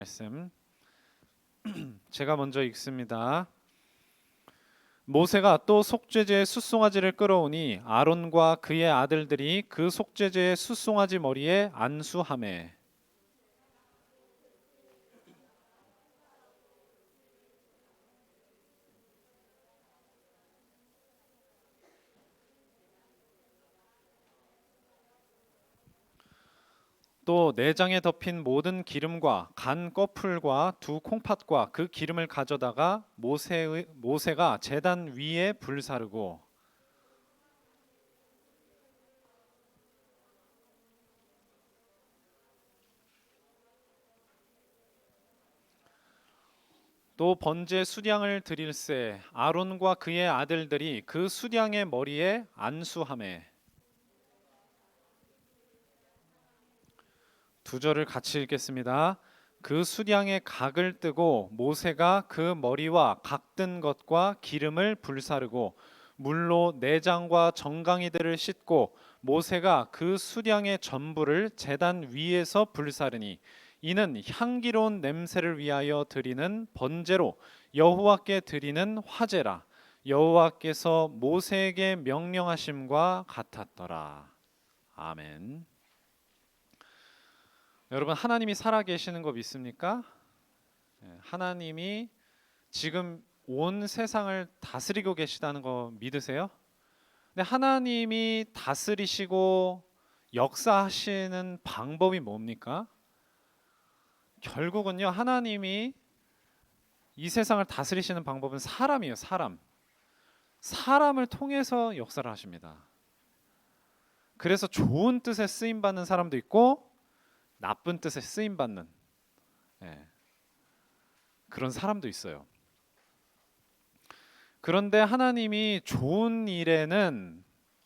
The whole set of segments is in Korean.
말씀 제가 먼저 읽습니다. 모세가 또 속죄제의 숫송아지를 끌어오니 아론과 그의 아들들이 그 속죄제의 숫송아지 머리에 안수하매 또 내장에 덮인 모든 기름과 간 꺼풀과 두 콩팥과 그 기름을 가져다가 모세가 제단 위에 불사르고 또 번제 수량을 드릴새 아론과 그의 아들들이 그 수량의 머리에 안수하매. 두 절을 같이 읽겠습니다. 그 수량의 각을 뜨고 모세가 그 머리와 각든 것과 기름을 불사르고 물로 내장과 정강이들을 씻고 모세가 그 수량의 전부를 제단 위에서 불사르니 이는 향기로운 냄새를 위하여 드리는 번제로 여호와께 드리는 화제라. 여호와께서 모세에게 명령하심과 같았더라. 아멘. 여러분, 하나님이 살아계시는 거 믿습니까? 하나님이 지금 온 세상을 다스리고 계시다는 거 믿으세요? 근데 하나님이 다스리시고 역사하시는 방법이 뭡니까? 결국은요, 하나님이 이 세상을 다스리시는 방법은 사람이에요. 사람을 통해서 역사를 하십니다. 그래서 좋은 뜻에 쓰임 받는 사람도 있고 나쁜 뜻에 쓰임 받는 그런 사람도 있어요. 그런데 하나님이 좋은 일에는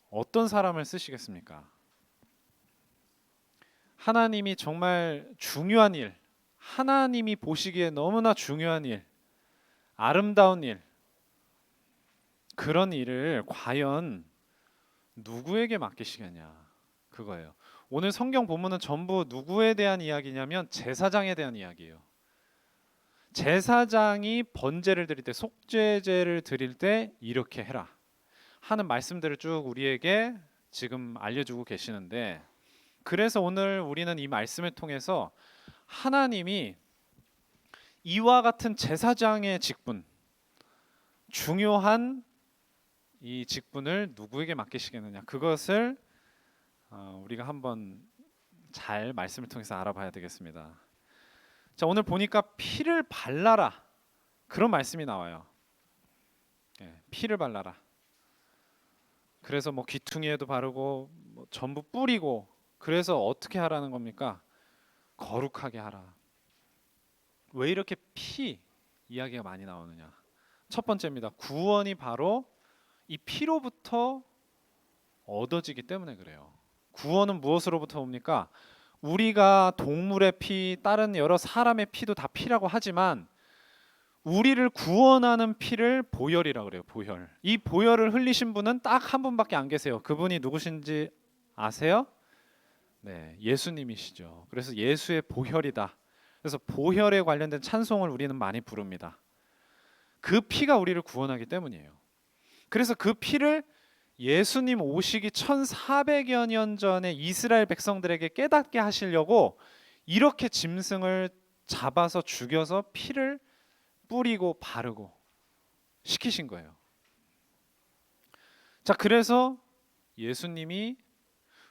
어떤 사람을 쓰시겠습니까? 하나님이 정말 중요한 일, 하나님이 보시기에 너무나 중요한 일, 아름다운 일, 그런 일을 과연 누구에게 맡기시겠냐, 그거예요. 오늘 성경 본문은 전부 누구에 대한 이야기냐면 제사장에 대한 이야기예요. 제사장이 번제를 드릴 때, 속죄제를 드릴 때 이렇게 해라 하는 말씀들을 쭉 우리에게 지금 알려주고 계시는데, 그래서 오늘 우리는 이 말씀을 통해서 하나님이 이와 같은 제사장의 직분, 중요한 이 직분을 누구에게 맡기시겠느냐, 그것을 우리가 한번 잘 말씀을 통해서 알아봐야 되겠습니다. 자, 오늘 보니까 피를 발라라, 그런 말씀이 나와요. 피를 발라라. 그래서 뭐 귀퉁이에도 바르고 뭐 전부 뿌리고, 그래서 어떻게 하라는 겁니까? 거룩하게 하라. 왜 이렇게 피 이야기가 많이 나오느냐? 첫 번째입니다. 구원이 바로 이 피로부터 얻어지기 때문에 그래요. 구원은 무엇으로부터 옵니까? 우리가 동물의 피, 다른 여러 사람의 피도 다 피라고 하지만 우리를 구원하는 피를 보혈이라고 그래요. 보혈. 이 보혈을 흘리신 분은 딱 한 분밖에 안 계세요. 그분이 누구신지 아세요? 네, 예수님이시죠. 그래서 예수의 보혈이다. 그래서 보혈에 관련된 찬송을 우리는 많이 부릅니다. 그 피가 우리를 구원하기 때문이에요. 그래서 그 피를 예수님 오시기 1400여 년 전에 이스라엘 백성들에게 깨닫게 하시려고 이렇게 짐승을 잡아서 죽여서 피를 뿌리고 바르고 시키신 거예요. 자, 그래서 예수님이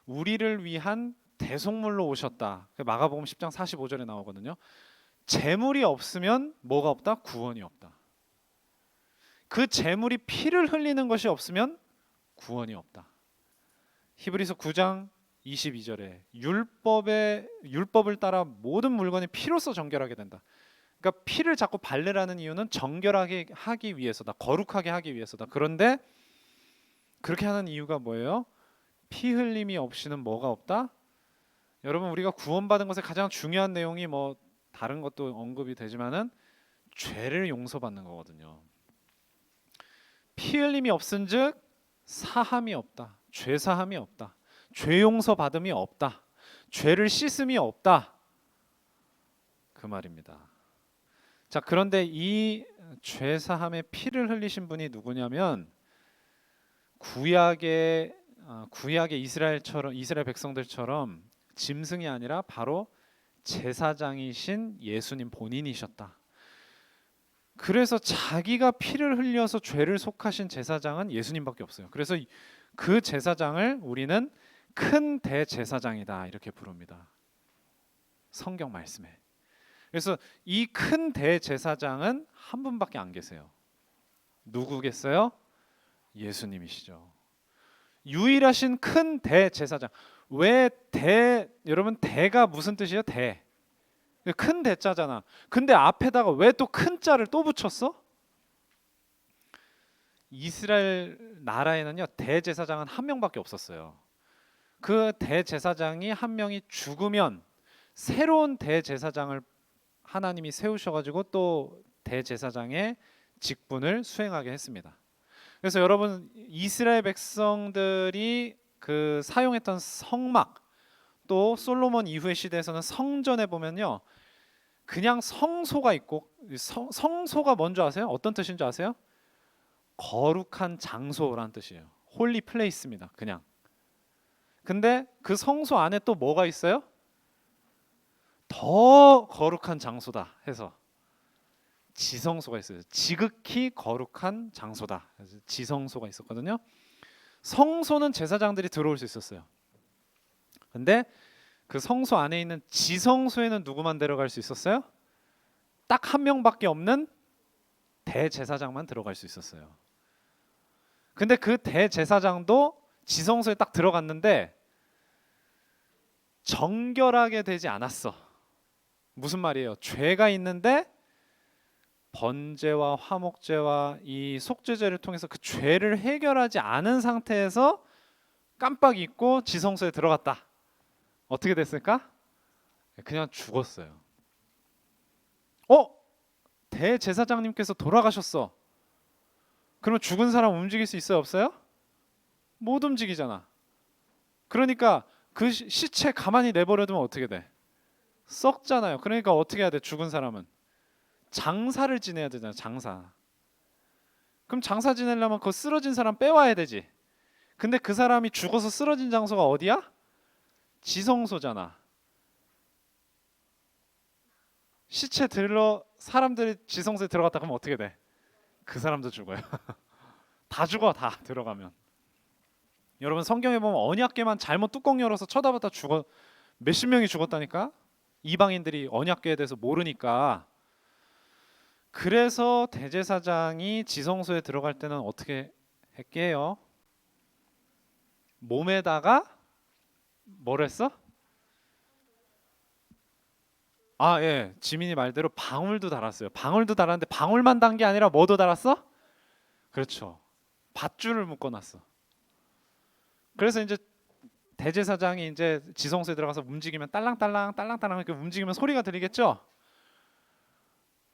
우리를 위한 대속물로 오셨다. 마가복음 10장 45절에 나오거든요. 제물이 없으면 뭐가 없다? 구원이 없다. 그 제물이 피를 흘리는 것이 없으면 구원이 없다. 히브리서 9장 22절에 율법을 따라 모든 물건이 피로써 정결하게 된다. 그러니까 피를 자꾸 바르라는 이유는 정결하게 하기 위해서다. 거룩하게 하기 위해서다. 그런데 그렇게 하는 이유가 뭐예요? 피 흘림이 없이는 뭐가 없다? 여러분, 우리가 구원받은 것의 가장 중요한 내용이 뭐 다른 것도 언급이 되지만은 죄를 용서받는 거거든요. 피 흘림이 없은즉 사함이 없다. 죄 사함이 없다. 죄 용서 받음이 없다. 죄를 씻음이 없다. 그 말입니다. 자, 그런데 이 죄사함의 피를 흘리신 분이 누구냐면 구약의 이스라엘 백성들처럼 짐승이 아니라 바로 제사장이신 예수님 본인이셨다. 그래서 자기가 피를 흘려서 죄를 속하신 제사장은 예수님밖에 없어요. 그래서 그 제사장을 우리는 큰 대제사장이다 이렇게 부릅니다. 성경 말씀에. 그래서 이 큰 대제사장은 한 분밖에 안 계세요. 누구겠어요? 예수님이시죠. 유일하신 큰 대제사장. 여러분 대가 무슨 뜻이에요? 큰 대자잖아. 근데 앞에다가 왜 또 큰 자를 또 붙였어? 이스라엘 나라에는요 대제사장은 한 명밖에 없었어요. 그 대제사장이 한 명이 죽으면 새로운 대제사장을 하나님이 세우셔가지고 또 대제사장의 직분을 수행하게 했습니다. 그래서 여러분 이스라엘 백성들이 그 사용했던 성막, 또 솔로몬 이후의 시대에서는 성전에 보면요 그냥 성소가 있고, 성소가 뭔지 아세요? 어떤 뜻인 줄 아세요? 거룩한 장소라는 뜻이에요. 홀리 플레이스입니다. 그냥. 근데 그 성소 안에 또 뭐가 있어요? 더 거룩한 장소다 해서 지성소가 있어요. 지극히 거룩한 장소다. 그래서 지성소가 있었거든요. 성소는 제사장들이 들어올 수 있었어요. 근데 그 성소 안에 있는 지성소에는 누구만 들어갈 수 있었어요? 딱 한 명밖에 없는 대제사장만 들어갈 수 있었어요. 근데 그 대제사장도 지성소에 딱 들어갔는데 정결하게 되지 않았어. 무슨 말이에요? 죄가 있는데 번제와 화목제와 이 속죄제를 통해서 그 죄를 해결하지 않은 상태에서 깜빡 잊고 지성소에 들어갔다. 어떻게 됐을까? 그냥 죽었어요. 대제사장님께서 돌아가셨어. 그럼 죽은 사람 움직일 수 있어요? 없어요? 못 움직이잖아. 그러니까 그 시체 가만히 내버려두면 어떻게 돼? 썩잖아요. 그러니까 어떻게 해야 돼? 죽은 사람은 장사를 지내야 되잖아. 장사. 그럼 장사 지내려면 그 쓰러진 사람 빼와야 되지. 근데 그 사람이 죽어서 쓰러진 장소가 어디야? 지성소잖아. 시체 사람들이 지성소에 들어갔다 그러면 어떻게 돼? 그 사람도 죽어요. 다 죽어. 다 들어가면. 여러분 성경에 보면 언약궤만 잘못 뚜껑 열어서 쳐다보다 죽어 몇십 명이 죽었다니까. 이방인들이 언약궤에 대해서 모르니까. 그래서 대제사장이 지성소에 들어갈 때는 어떻게 했게요? 몸에다가 뭘 했어? 예, 지민이 말대로 방울도 달았어요. 방울도 달았는데 방울만 단 게 아니라 뭐도 달았어? 그렇죠. 밧줄을 묶어놨어. 그래서 이제 대제사장이 이제 지성소에 들어가서 움직이면 딸랑딸랑 딸랑딸랑 이렇게 움직이면 소리가 들리겠죠?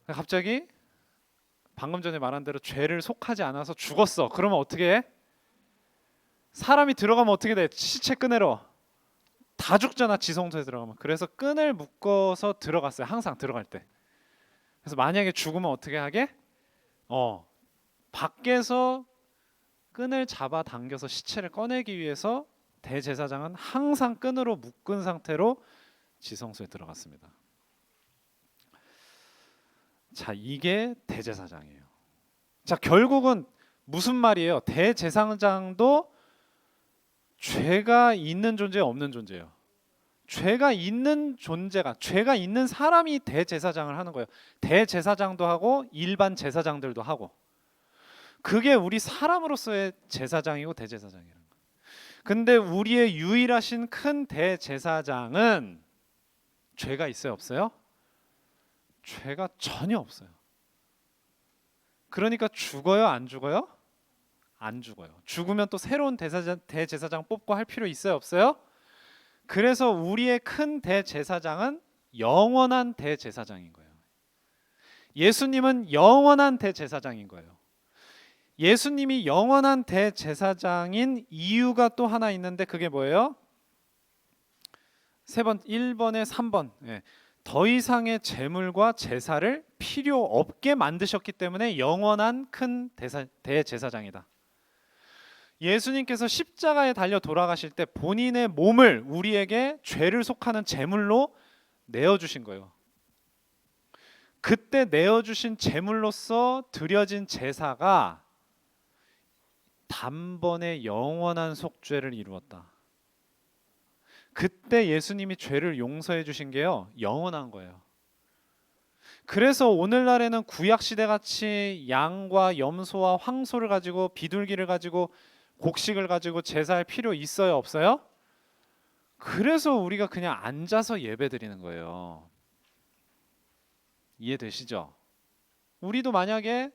갑자기 방금 전에 말한 대로 죄를 속하지 않아서 죽었어. 그러면 어떻게 해? 사람이 들어가면 어떻게 돼? 시체 끄내러 다 죽잖아. 지성소에 들어가면. 그래서 끈을 묶어서 들어갔어요. 항상 들어갈 때. 그래서 만약에 죽으면 어떻게 하게? 밖에서 끈을 잡아 당겨서 시체를 꺼내기 위해서 대제사장은 항상 끈으로 묶은 상태로 지성소에 들어갔습니다. 자, 이게 대제사장이에요. 자, 결국은 무슨 말이에요? 대제사장도 죄가 있는 존재예요, 없는 존재예요? 죄가 있는 존재가, 죄가 있는 사람이 대제사장을 하는 거예요. 대제사장도 하고 일반 제사장들도 하고. 그게 우리 사람으로서의 제사장이고 대제사장이라는 거예요. 근데 우리의 유일하신 큰 대제사장은 죄가 있어요, 없어요? 죄가 전혀 없어요. 그러니까 죽어요, 안 죽어요? 안 죽어요. 죽으면 또 새로운 대제사장 뽑고 할 필요 있어요, 없어요? 그래서 우리의 큰 대제사장은 영원한 대제사장인 거예요. 예수님은 영원한 대제사장인 거예요. 예수님이 영원한 대제사장인 이유가 또 하나 있는데 그게 뭐예요? 1번에 3번. 더 이상의 제물과 제사를 필요 없게 만드셨기 때문에 영원한 큰 대제사장이다. 예수님께서 십자가에 달려 돌아가실 때 본인의 몸을 우리에게 죄를 속하는 제물로 내어주신 거예요. 그때 내어주신 제물로서 드려진 제사가 단번에 영원한 속죄를 이루었다. 그때 예수님이 죄를 용서해 주신 게요, 영원한 거예요. 그래서 오늘날에는 구약시대 같이 양과 염소와 황소를 가지고 비둘기를 가지고 곡식을 가지고 제사할 필요 있어요, 없어요? 그래서 우리가 그냥 앉아서 예배 드리는 거예요. 이해되시죠? 우리도 만약에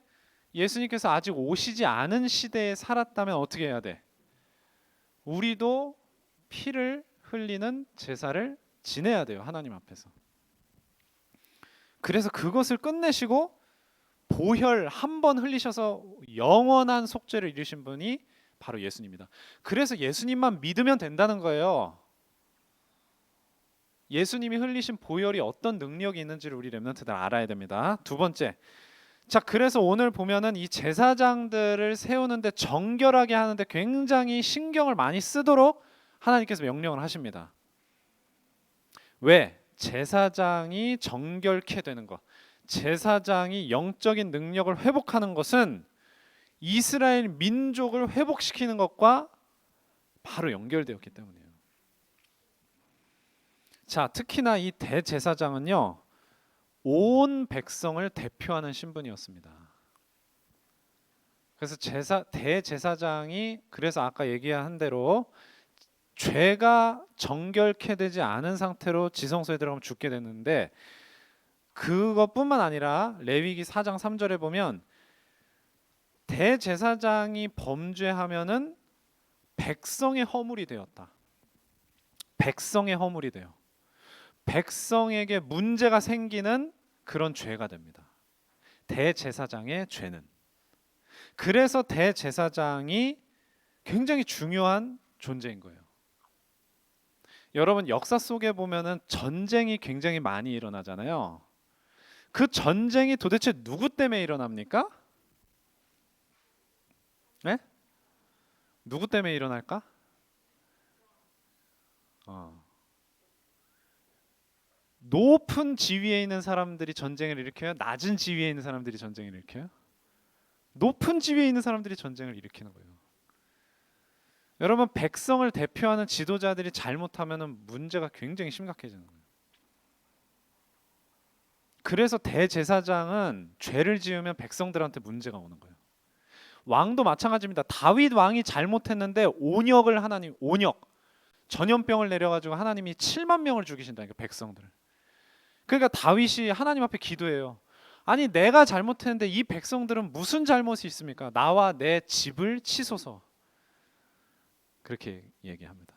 예수님께서 아직 오시지 않은 시대에 살았다면 어떻게 해야 돼? 우리도 피를 흘리는 제사를 지내야 돼요, 하나님 앞에서. 그래서 그것을 끝내시고 보혈 한 번 흘리셔서 영원한 속죄를 이루신 분이 바로 예수님입니다. 그래서 예수님만 믿으면 된다는 거예요. 예수님이 흘리신 보혈이 어떤 능력이 있는지를 우리 렘넌트들 알아야 됩니다. 두 번째, 자, 그래서 오늘 보면은 이 제사장들을 세우는데 정결하게 하는데 굉장히 신경을 많이 쓰도록 하나님께서 명령을 하십니다. 왜? 제사장이 정결케 되는 것, 제사장이 영적인 능력을 회복하는 것은 이스라엘 민족을 회복시키는 것과 바로 연결되었기 때문이에요. 자, 특히나 이 대제사장은요, 온 백성을 대표하는 신분이었습니다. 그래서 대제사장이, 그래서 아까 얘기한 대로 죄가 정결케 되지 않은 상태로 지성소에 들어가면 죽게 됐는데, 그것뿐만 아니라 레위기 4장 3절에 보면 대제사장이 범죄하면은 백성의 허물이 되었다. 백성의 허물이 돼요. 백성에게 문제가 생기는 그런 죄가 됩니다. 대제사장의 죄는. 그래서 대제사장이 굉장히 중요한 존재인 거예요. 여러분, 역사 속에 보면은 전쟁이 굉장히 많이 일어나잖아요. 그 전쟁이 도대체 누구 때문에 일어납니까? 네? 누구 때문에 일어날까? 높은 지위에 있는 사람들이 전쟁을 일으켜요? 낮은 지위에 있는 사람들이 전쟁을 일으켜요? 높은 지위에 있는 사람들이 전쟁을 일으키는 거예요. 여러분, 백성을 대표하는 지도자들이 잘못하면 문제가 굉장히 심각해지는 거예요. 그래서 대제사장은 죄를 지으면 백성들한테 문제가 오는 거예요. 왕도 마찬가지입니다. 다윗 왕이 잘못했는데 온역 전염병을 내려가지고 하나님이 7만 명을 죽이신다니까, 백성들을. 그러니까 다윗이 하나님 앞에 기도해요. 아니, 내가 잘못했는데 이 백성들은 무슨 잘못이 있습니까? 나와 내 집을 치소서. 그렇게 얘기합니다.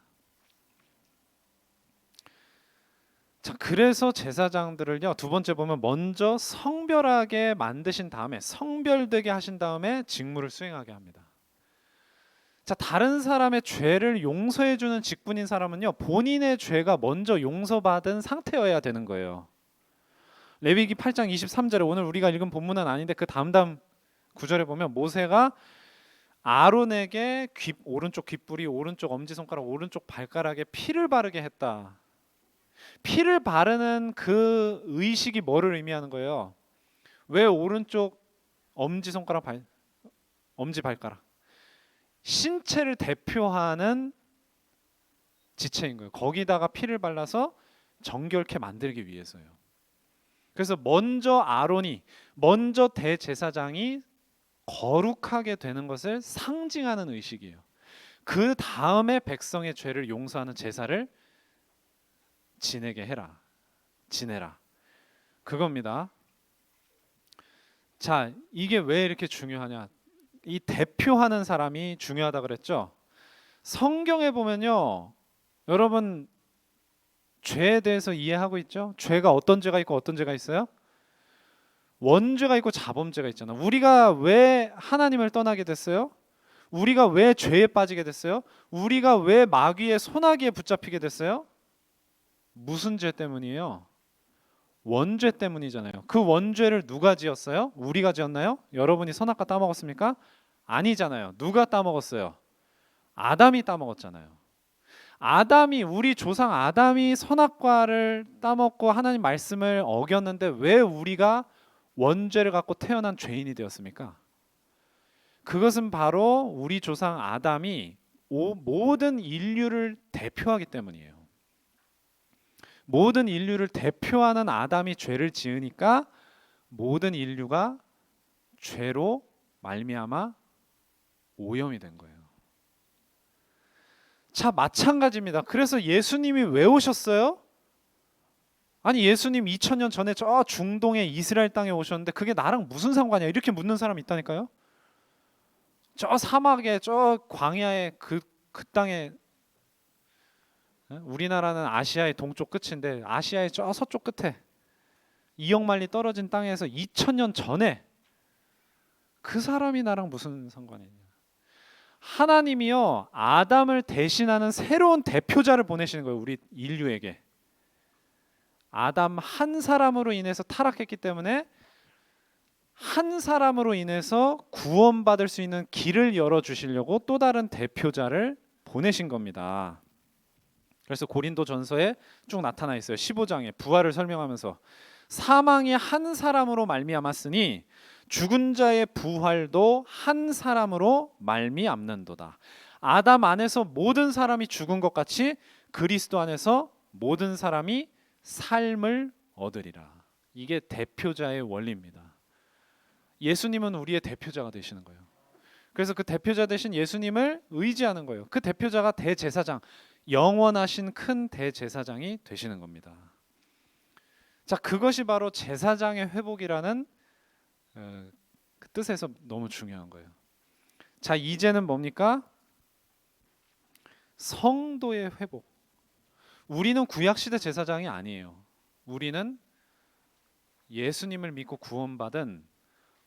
자, 그래서 제사장들을요, 두 번째 보면 먼저 성별하게 만드신 다음에, 성별되게 하신 다음에 직무를 수행하게 합니다. 자, 다른 사람의 죄를 용서해 주는 직분인 사람은요, 본인의 죄가 먼저 용서받은 상태여야 되는 거예요. 레위기 8장 23절에 오늘 우리가 읽은 본문은 아닌데 그 다음 구절에 보면 모세가 아론에게 오른쪽 귓불이, 오른쪽 엄지손가락, 오른쪽 발가락에 피를 바르게 했다. 피를 바르는 그 의식이 뭐를 의미하는 거예요? 왜 오른쪽 엄지손가락, 엄지발가락? 신체를 대표하는 지체인 거예요. 거기다가 피를 발라서 정결케 만들기 위해서요. 그래서 먼저 대제사장이 거룩하게 되는 것을 상징하는 의식이에요. 그 다음에 백성의 죄를 용서하는 제사를 지내라. 그겁니다. 자, 이게 왜 이렇게 중요하냐? 이 대표하는 사람이 중요하다 그랬죠? 성경에 보면요, 여러분, 죄에 대해서 이해하고 있죠? 죄가 어떤 죄가 있고 어떤 죄가 있어요? 원죄가 있고 자범죄가 있잖아. 우리가 왜 하나님을 떠나게 됐어요? 우리가 왜 죄에 빠지게 됐어요? 우리가 왜 마귀의 소나기에 붙잡히게 됐어요? 무슨 죄 때문이에요? 원죄 때문이잖아요. 그 원죄를 누가 지었어요? 우리가 지었나요? 여러분이 선악과 따먹었습니까? 아니잖아요. 누가 따먹었어요? 아담이 따먹었잖아요. 우리 조상 아담이 선악과를 따먹고 하나님 말씀을 어겼는데 왜 우리가 원죄를 갖고 태어난 죄인이 되었습니까? 그것은 바로 우리 조상 아담이 모든 인류를 대표하기 때문이에요. 모든 인류를 대표하는 아담이 죄를 지으니까 모든 인류가 죄로 말미암아 오염이 된 거예요. 자, 마찬가지입니다. 그래서 예수님이 왜 오셨어요? 아니, 예수님 2000년 전에 저 중동의 이스라엘 땅에 오셨는데 그게 나랑 무슨 상관이야? 이렇게 묻는 사람이 있다니까요. 저 사막에 저 광야에 그 땅에, 우리나라는 아시아의 동쪽 끝인데 아시아의 저 서쪽 끝에 2억 마일리 떨어진 땅에서 2000년 전에 그 사람이 나랑 무슨 상관이냐? 하나님이요, 아담을 대신하는 새로운 대표자를 보내시는 거예요. 우리 인류에게. 아담 한 사람으로 인해서 타락했기 때문에 한 사람으로 인해서 구원받을 수 있는 길을 열어주시려고 또 다른 대표자를 보내신 겁니다. 그래서 고린도전서에 쭉 나타나 있어요. 15장에 부활을 설명하면서 사망이 한 사람으로 말미암았으니 죽은 자의 부활도 한 사람으로 말미암는도다. 아담 안에서 모든 사람이 죽은 것 같이 그리스도 안에서 모든 사람이 삶을 얻으리라. 이게 대표자의 원리입니다. 예수님은 우리의 대표자가 되시는 거예요. 그래서 그 대표자 되신 예수님을 의지하는 거예요. 그 대표자가 대제사장, 영원하신 큰 대제사장이 되시는 겁니다. 자, 그것이 바로 제사장의 회복이라는 그 뜻에서 너무 중요한 거예요. 자, 이제는 뭡니까? 성도의 회복. 우리는 구약시대 제사장이 아니에요. 우리는 예수님을 믿고 구원받은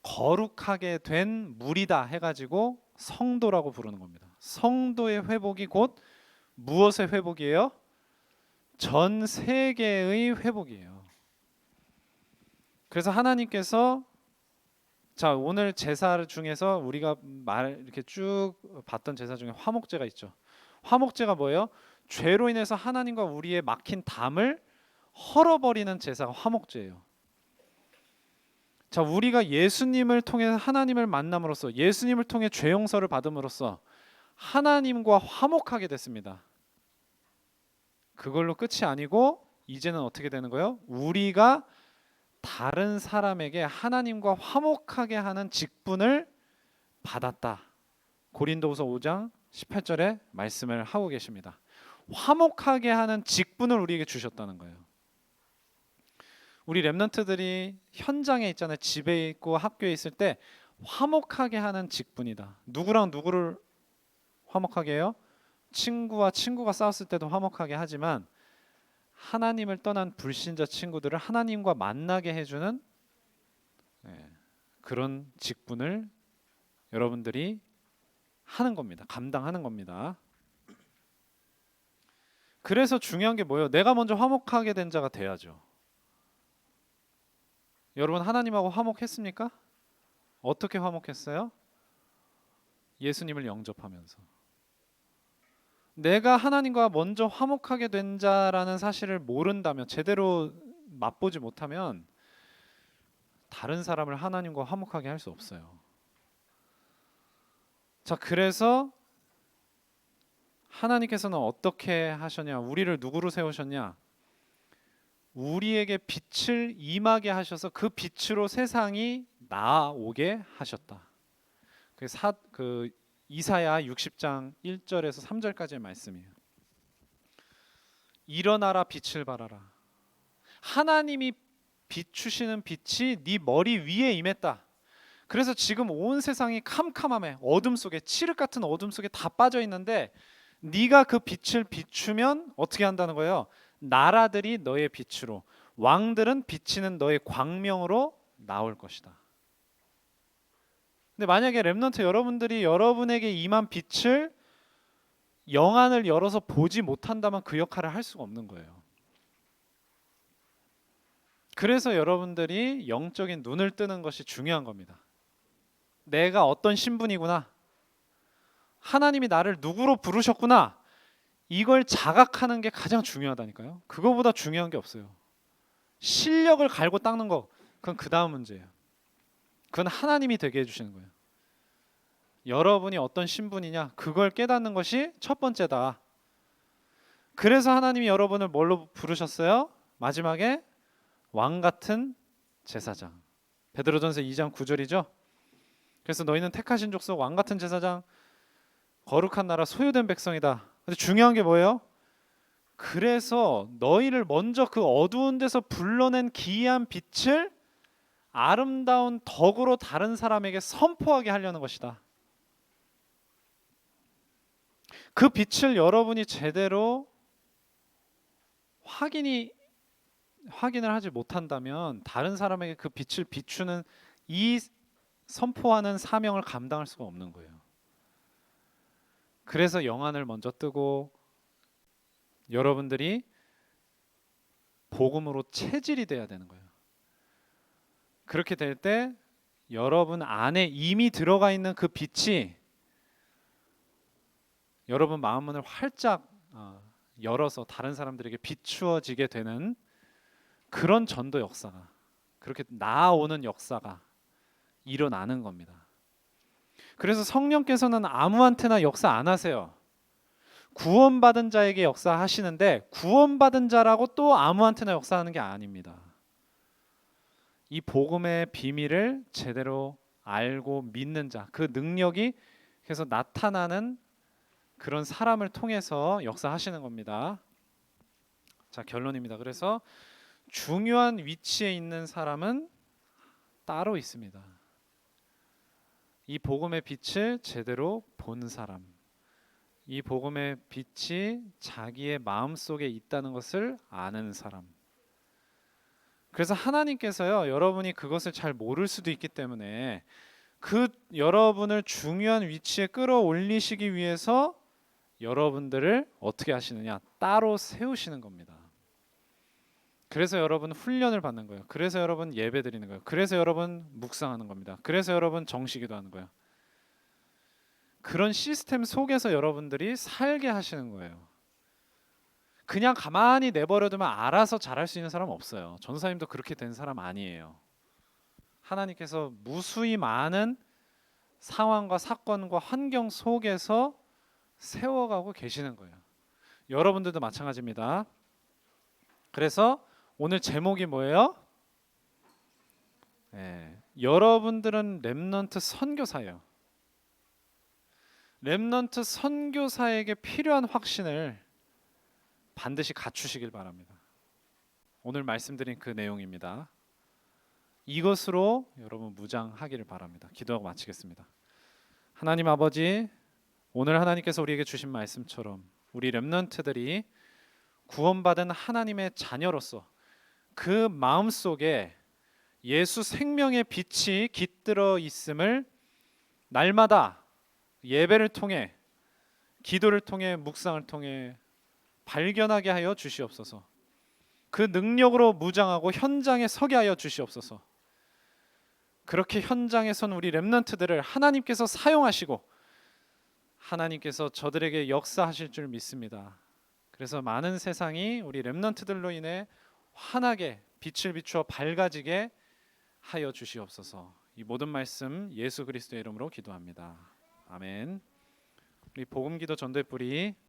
거룩하게 된 무리다 해가지고 성도라고 부르는 겁니다. 성도의 회복이 곧 무엇의 회복이에요? 전 세계의 회복이에요. 그래서 하나님께서, 자, 오늘 제사 중에서 우리가 이렇게 쭉 봤던 제사 중에 화목제가 있죠. 화목제가 뭐예요? 죄로 인해서 하나님과 우리의 막힌 담을 헐어버리는 제사가 화목제예요. 자, 우리가 예수님을 통해 하나님을 만남으로써, 예수님을 통해 죄 용서를 받음으로써 하나님과 화목하게 됐습니다. 그걸로 끝이 아니고 이제는 어떻게 되는 거예요? 우리가 다른 사람에게 하나님과 화목하게 하는 직분을 받았다. 고린도후서 5장 18절에 말씀을 하고 계십니다. 화목하게 하는 직분을 우리에게 주셨다는 거예요. 우리 랩런트들이 현장에 있잖아요. 집에 있고 학교에 있을 때 화목하게 하는 직분이다. 누구랑 누구를 화목하게 해요? 친구와 친구가 싸웠을 때도 화목하게 하지만 하나님을 떠난 불신자 친구들을 하나님과 만나게 해주는 그런 직분을 여러분들이 하는 겁니다. 감당하는 겁니다. 그래서 중요한 게 뭐예요? 내가 먼저 화목하게 된 자가 돼야죠. 여러분, 하나님하고 화목했습니까? 어떻게 화목했어요? 예수님을 영접하면서. 내가 하나님과 먼저 화목하게 된 자라는 사실을 모른다면, 제대로 맛보지 못하면 다른 사람을 하나님과 화목하게 할 수 없어요. 자, 그래서 하나님께서는 어떻게 하셨냐? 우리를 누구로 세우셨냐? 우리에게 빛을 임하게 하셔서 그 빛으로 세상이 나오게 하셨다. 그 이사야 60장 1절에서 3절까지의 말씀이에요. 일어나라, 빛을 발하라. 하나님이 비추시는 빛이 네 머리 위에 임했다. 그래서 지금 온 세상이 캄캄함에, 어둠 속에, 칠흑 같은 어둠 속에 다 빠져 있는데 네가 그 빛을 비추면 어떻게 한다는 거예요? 나라들이 너의 빛으로, 왕들은 비치는 너의 광명으로 나올 것이다. 근데 만약에 렘넌트 여러분들이 여러분에게 임한 빛을 영안을 열어서 보지 못한다면 그 역할을 할 수가 없는 거예요. 그래서 여러분들이 영적인 눈을 뜨는 것이 중요한 겁니다. 내가 어떤 신분이구나. 하나님이 나를 누구로 부르셨구나. 이걸 자각하는 게 가장 중요하다니까요. 그거보다 중요한 게 없어요. 실력을 갈고 닦는 거, 그건 그 다음 문제예요. 그건 하나님이 되게 해주시는 거예요. 여러분이 어떤 신분이냐, 그걸 깨닫는 것이 첫 번째다. 그래서 하나님이 여러분을 뭘로 부르셨어요? 마지막에 왕 같은 제사장. 베드로전서 2장 9절이죠. 그래서 너희는 택하신 족속, 왕 같은 제사장, 거룩한 나라, 소유된 백성이다. 근데 중요한 게 뭐예요? 그래서 너희를 먼저 그 어두운 데서 불러낸 기이한 빛을 아름다운 덕으로 다른 사람에게 선포하게 하려는 것이다. 그 빛을 여러분이 제대로 확인을 하지 못한다면 다른 사람에게 그 빛을 비추는 이 선포하는 사명을 감당할 수가 없는 거예요. 그래서 영안을 먼저 뜨고 여러분들이 복음으로 체질이 돼야 되는 거예요. 그렇게 될 때 여러분 안에 이미 들어가 있는 그 빛이 여러분 마음문을 활짝 열어서 다른 사람들에게 비추어지게 되는 그런 전도 역사가, 그렇게 나아오는 역사가 일어나는 겁니다. 그래서 성령께서는 아무한테나 역사 안 하세요. 구원받은 자에게 역사하시는데 구원받은 자라고 또 아무한테나 역사하는 게 아닙니다. 이 복음의 비밀을 제대로 알고 믿는 자, 그 능력이 계속 나타나는 그런 사람을 통해서 역사하시는 겁니다. 자, 결론입니다. 그래서 중요한 위치에 있는 사람은 따로 있습니다. 이 복음의 빛을 제대로 본 사람, 이 복음의 빛이 자기의 마음속에 있다는 것을 아는 사람. 그래서 하나님께서요, 여러분이 그것을 잘 모를 수도 있기 때문에 그 여러분을 중요한 위치에 끌어올리시기 위해서 여러분들을 어떻게 하시느냐? 따로 세우시는 겁니다. 그래서 여러분 훈련을 받는 거예요. 그래서 여러분 예배 드리는 거예요. 그래서 여러분 묵상하는 겁니다. 그래서 여러분 정식기도 하는 거예요. 그런 시스템 속에서 여러분들이 살게 하시는 거예요. 그냥 가만히 내버려두면 알아서 잘할 수 있는 사람 없어요. 전사님도 그렇게 된 사람 아니에요. 하나님께서 무수히 많은 상황과 사건과 환경 속에서 세워가고 계시는 거예요. 여러분들도 마찬가지입니다. 그래서 오늘 제목이 뭐예요? 여러분들은 렘넌트 선교사예요. 렘넌트 선교사에게 필요한 확신을 반드시 갖추시길 바랍니다. 오늘 말씀드린 그 내용입니다. 이것으로 여러분 무장하기를 바랍니다. 기도하고 마치겠습니다. 하나님 아버지, 오늘 하나님께서 우리에게 주신 말씀처럼 우리 렘넌트들이 구원받은 하나님의 자녀로서 그 마음속에 예수 생명의 빛이 깃들어 있음을 날마다 예배를 통해, 기도를 통해, 묵상을 통해 발견하게 하여 주시옵소서. 그 능력으로 무장하고 현장에 서게 하여 주시옵소서. 그렇게 현장에 선 우리 렘넌트들을 하나님께서 사용하시고 하나님께서 저들에게 역사하실 줄 믿습니다. 그래서 많은 세상이 우리 렘넌트들로 인해 환하게 빛을 비추어 밝아지게 하여 주시옵소서. 이 모든 말씀 예수 그리스도의 이름으로 기도합니다. 아멘. 우리 복음기도 전도의 뿌리